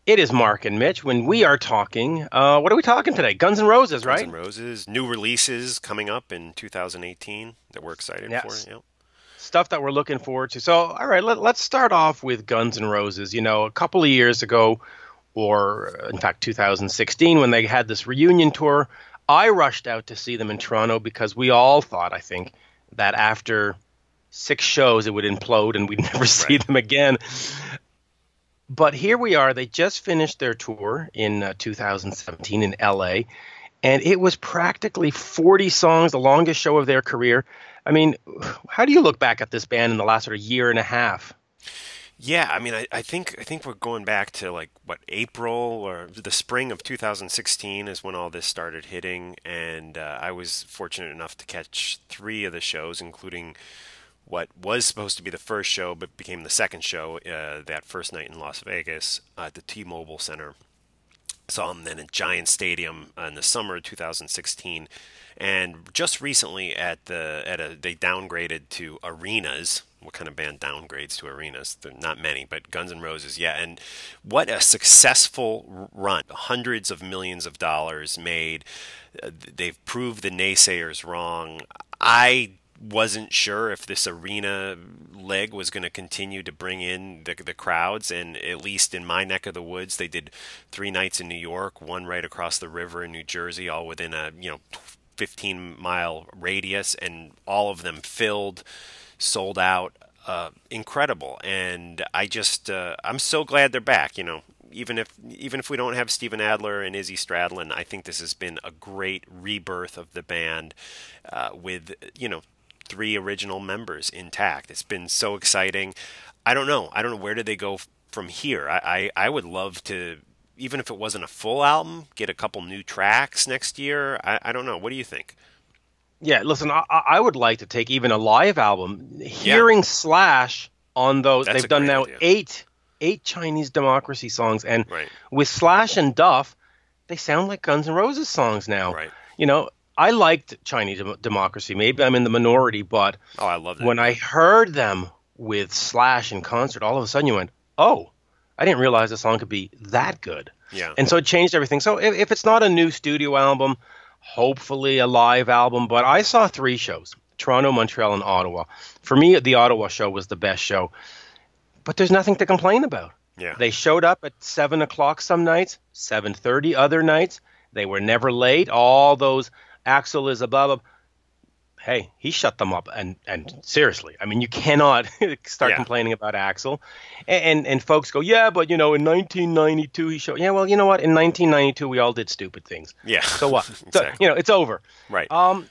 It is Mark and Mitch when we are talking. What are we talking today? Guns N' Roses, Guns right? N' Roses, new releases coming up in 2018 that we're excited for. Yes. Yep. Stuff that we're looking forward to. So, all right, let's start off with Guns N' Roses. You know, a couple of years ago, or in fact, 2016, when they had this reunion tour, I rushed out to see them in Toronto because we all thought, I think, that after 6 shows it would implode and we'd never see Right. them again. But here we are. They just finished their tour in 2017 in LA, and it was practically 40 songs, the longest show of their career. I mean, how do you look back at this band in the last sort of year and a half? Yeah, I think we're going back to like what April or the spring of 2016 is when all this started hitting, and I was fortunate enough to catch three of the shows, including what was supposed to be the first show but became the second show that first night in Las Vegas at the T-Mobile Center. Saw them then at Giant Stadium in the summer of 2016, and just recently they downgraded to arenas. What kind of band downgrades to arenas? There are not many, but Guns N' Roses, yeah. And what a successful run! Hundreds of millions of dollars made. They've proved the naysayers wrong. I wasn't sure if this arena leg was going to continue to bring in the crowds, and at least in my neck of the woods, they did 3 nights in New York, one right across the river in New Jersey, all within a 15-mile radius, and all of them filled, sold out, incredible. And I'm so glad they're back. Even if we don't have Steven Adler and Izzy Stradlin, I think this has been a great rebirth of the band, with three original members intact. It's been so exciting. I don't know where do they go from here. I would love to, even if it wasn't a full album, get a couple new tracks next year. I don't know. What do you think? Yeah, listen, I would like to take even a live album. Yeah, Hearing Slash on those, that's they've a done great now idea. eight Chinese Democracy songs, and Right, with Slash and Duff, they sound like Guns N' Roses songs now. right. You know, I liked Chinese Democracy. Maybe I'm in the minority, but Oh, I love that when I band. heard them with Slash in concert, all of a sudden you went, "Oh, I didn't realize the song could be that good." Yeah, And so it changed everything. So if it's not a new studio album, hopefully a live album. But I saw 3 shows: Toronto, Montreal, and Ottawa. For me, the Ottawa show was the best show. But there's nothing to complain about. yeah, They showed up at 7 o'clock some nights, 7:30 other nights. They were never late. All those Axel is above. Hey, he shut them up, and seriously, I mean, you cannot start yeah, complaining about Axel, and folks go, yeah, but in 1992 he showed, yeah, well, you know what, in 1992 we all did stupid things, yeah. so what? So, Exactly. it's over. Right. And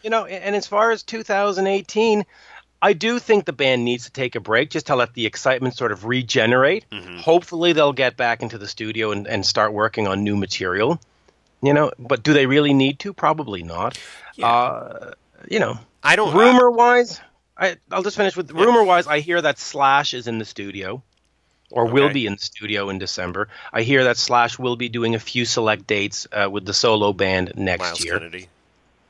as far as 2018, I do think the band needs to take a break just to let the excitement sort of regenerate. Hmm. Hopefully they'll get back into the studio and start working on new material. But do they really need to? Probably not. Yeah. Uh, you know, I don't. rumor wise, I'll just finish with Yeah. rumor wise. I hear that Slash is in the studio or will Okay. be in the studio in December. I hear that Slash will be doing a few select dates with the solo band next Miles year Kennedy.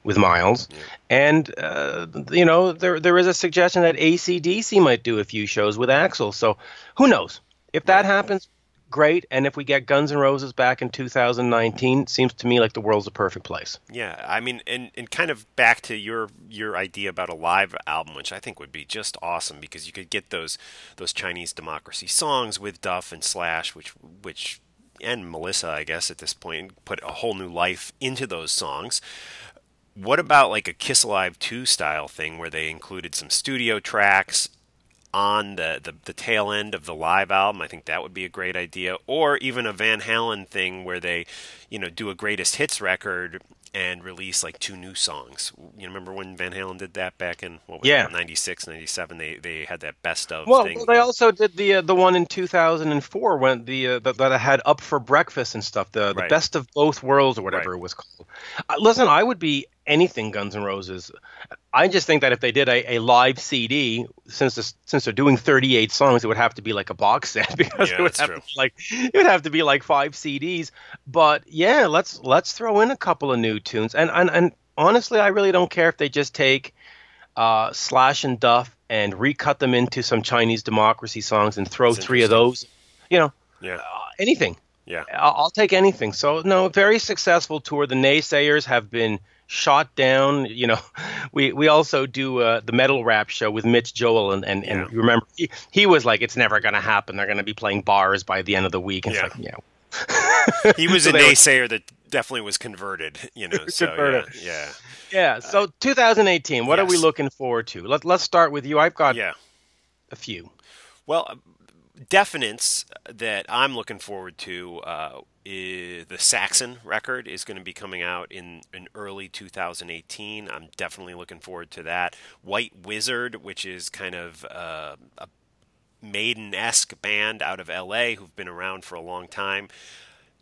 with Miles. Yeah. And, there is a suggestion that AC/DC might do a few shows with Axl. So who knows? If that Right. happens, great. And if we get Guns N' Roses back in 2019, seems to me like the world's a perfect place. Yeah, I mean, and kind of back to your idea about a live album, which I think would be just awesome because you could get those Chinese Democracy songs with Duff and Slash, which and Melissa, I guess at this point, put a whole new life into those songs. What about like a Kiss Alive 2 style thing where they included some studio tracks on the tail end of the live album? I think that would be a great idea. Or even a Van Halen thing where they, do a greatest hits record and release like 2 new songs. Remember when Van Halen did that back in, what was Yeah. it, 96, 97? They had that best of Well, thing. they also did the one in 2004 when that had Up for Breakfast and stuff, the Right, best of both worlds or right. whatever it was called. Listen, I would be anything Guns N' Roses. I just think that if they did a live CD, since they're doing 38 songs, it would have to be like a box set because Yeah, that's true. it would have to be like 5 CDs. But yeah, let's throw in a couple of new tunes. And honestly, I really don't care if they just take Slash and Duff and recut them into some Chinese Democracy songs and throw It's three of interesting. those. You know, Yeah. anything. Yeah. I'll take anything. So no, very successful tour. The naysayers have been shot down. We also do the metal rap show with Mitch Joel, Yeah. and you remember he was like, it's never going to happen. They're going to be playing bars by the end of the week. And it's Yeah. like, yeah. He was So a they were naysayer that definitely was converted, so converted. yeah. Yeah. So 2018, what are we Yes. looking forward to? Let's start with you. I've got Yeah. a few. Well, definites that I'm looking forward to is the Saxon record is going to be coming out in early 2018. I'm definitely looking forward to that. White Wizard, which is kind of a Maiden-esque band out of LA who've been around for a long time.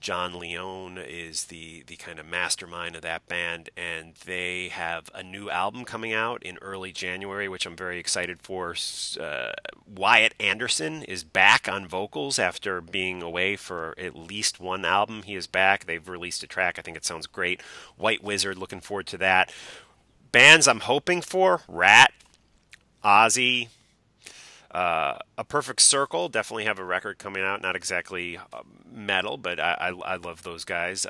John Leone is the kind of mastermind of that band, and they have a new album coming out in early January, which I'm very excited for. Wyatt Anderson is back on vocals after being away for at least one album. He is back. They've released a track. I think it sounds great. White Wizard, looking forward to that. Bands I'm hoping for: Rat, Ozzy, A Perfect Circle definitely have a record coming out. Not exactly metal, but I love those guys.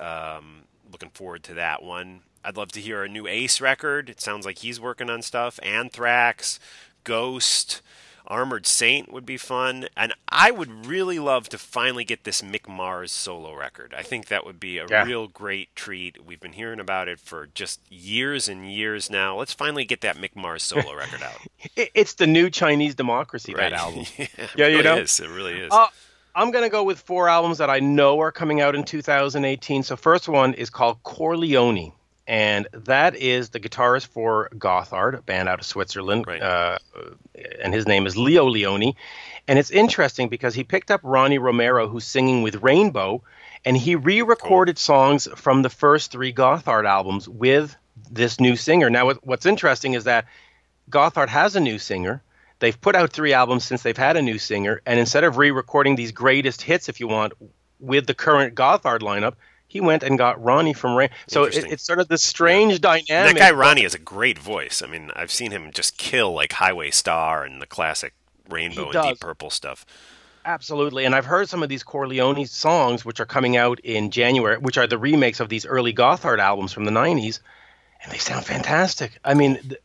Looking forward to that one. I'd love to hear a new Ace record. It sounds like he's working on stuff. Anthrax, Ghost, Armored Saint would be fun. And I would really love to finally get this Mick Mars solo record. I think that would be a Yeah. real great treat. We've been hearing about it for just years and years now. Let's finally get that Mick Mars solo record out. It's the new Chinese democracy, that Right. album. Yeah, it Yeah, really is. It really is. I'm going to go with four albums that I know are coming out in 2018. So first one is called Corleone, and that is the guitarist for Gothard, a band out of Switzerland, Right. and his name is Leo Leone. And it's interesting because he picked up Ronnie Romero, who's singing with Rainbow, and he re-recorded songs from the first three Gothard albums with this new singer. Now, what's interesting is that Gothard has a new singer. They've put out three albums since they've had a new singer, and instead of re-recording these greatest hits, if you want, with the current Gothard lineup, he went and got Ronnie from Rain. So Interesting. it's sort of this strange And dynamic. that guy Ronnie has a great voice. I mean, I've seen him just kill like Highway Star and the classic Rainbow He and does. Deep Purple stuff. Absolutely. And I've heard some of these Corleone songs, which are coming out in January, which are the remakes of these early Gothard albums from the 90s, and they sound fantastic. I mean,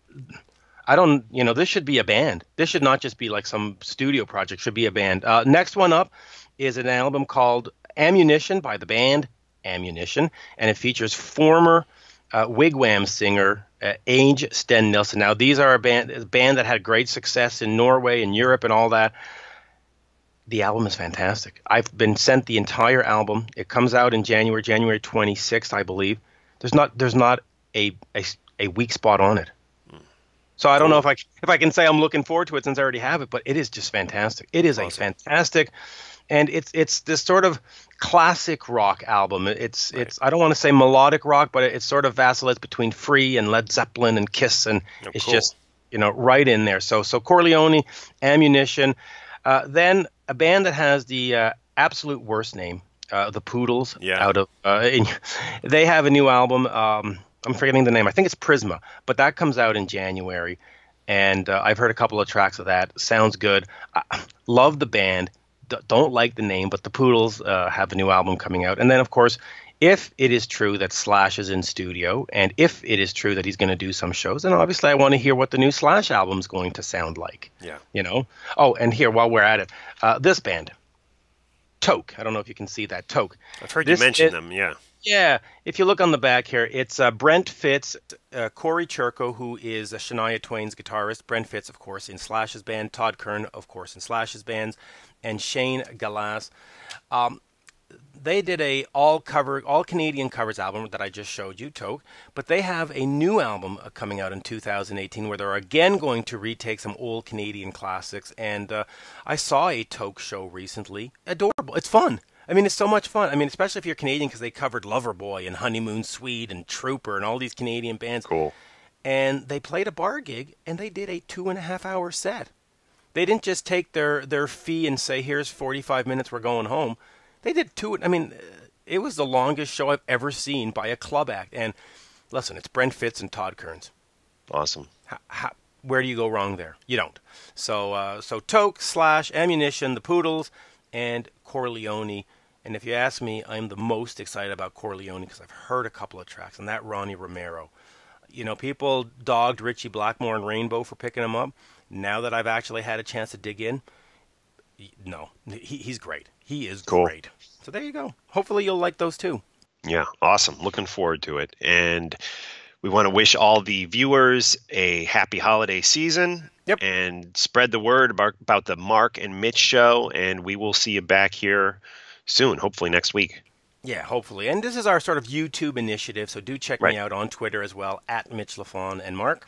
I don't, this should be a band. This should not just be like some studio project, should be a band. Next one up is an album called Ammunition by the band Ammunition, and it features former Wigwam singer Age Sten Nilsson. Now, these are a band that had great success in Norway and Europe and all that. The album is fantastic. I've been sent the entire album. It comes out in January 26th, I believe. There's not a weak spot on it. So I don't know if I can say I'm looking forward to it since I already have it, but it is just fantastic. It is Awesome. a fantastic, and it's this sort of classic rock album. It's I don't want to say melodic rock, but it sort of vacillates between Free and Led Zeppelin and Kiss, and it's cool. just right in there. So Corleone, Ammunition, then a band that has the absolute worst name, the Poodles. Yeah. Out of they have a new album. I'm forgetting the name. I think it's Prisma, but that comes out in January, and I've heard a couple of tracks of that. Sounds good. Love the band. Don't like the name, but the Poodles have a new album coming out. And then, of course, if it is true that Slash is in studio, and if it is true that he's going to do some shows, then obviously I want to hear what the new Slash album is going to sound like. Yeah. Oh, and here, while we're at it, this band, Toque. I don't know if you can see that, Toque. I've heard you mention them, yeah. Yeah, if you look on the back here, it's Brent Fitz, Corey Churko, who is Shania Twain's guitarist. Brent Fitz, of course, in Slash's band. Todd Kern, of course, in Slash's bands. And Shane Galas. They did a all Canadian covers album that I just showed you, Toque. But they have a new album coming out in 2018 where they're again going to retake some old Canadian classics. And I saw a Toque show recently. Adorable. It's fun. I mean, it's so much fun. I mean, especially if you're Canadian, because they covered Loverboy and Honeymoon Suite and Trooper and all these Canadian bands. Cool. And they played a bar gig, and they did a 2.5-hour set. They didn't just take their fee and say, here's 45 minutes, we're going home. They did two. I mean, it was the longest show I've ever seen by a club act. And listen, it's Brent Fitz and Todd Kearns. Awesome. Where do you go wrong there? You don't. So Toque, Slash, Ammunition, the Poodles, and Corleone. And if you ask me, I'm the most excited about Corleone because I've heard a couple of tracks, and that Ronnie Romero. People dogged Richie Blackmore and Rainbow for picking him up. Now that I've actually had a chance to dig in, no, he's great. He is Cool. great. So there you go. Hopefully you'll like those too. Yeah, awesome. Looking forward to it. And we want to wish all the viewers a happy holiday season. Yep. And spread the word about the Mark and Mitch show. And we will see you back here soon, hopefully next week. Yeah, hopefully. And this is our sort of YouTube initiative, so do check me out on Twitter as well, at Mitch Lafon. And Mark?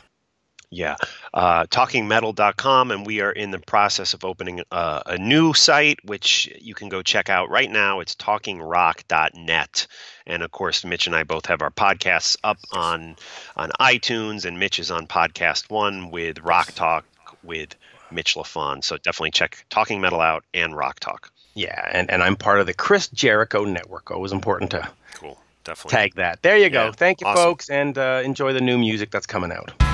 Yeah, talkingmetal.com, and we are in the process of opening a new site, which you can go check out right now. It's talkingrock.net. And of course, Mitch and I both have our podcasts up on iTunes, and Mitch is on Podcast One with Rock Talk with Mitch Lafon. So definitely check Talking Metal out and Rock Talk. Yeah, and I'm part of the Chris Jericho Network. Always important to Definitely tag that. There you go. Yeah, Thank you, awesome. folks, and enjoy the new music that's coming out.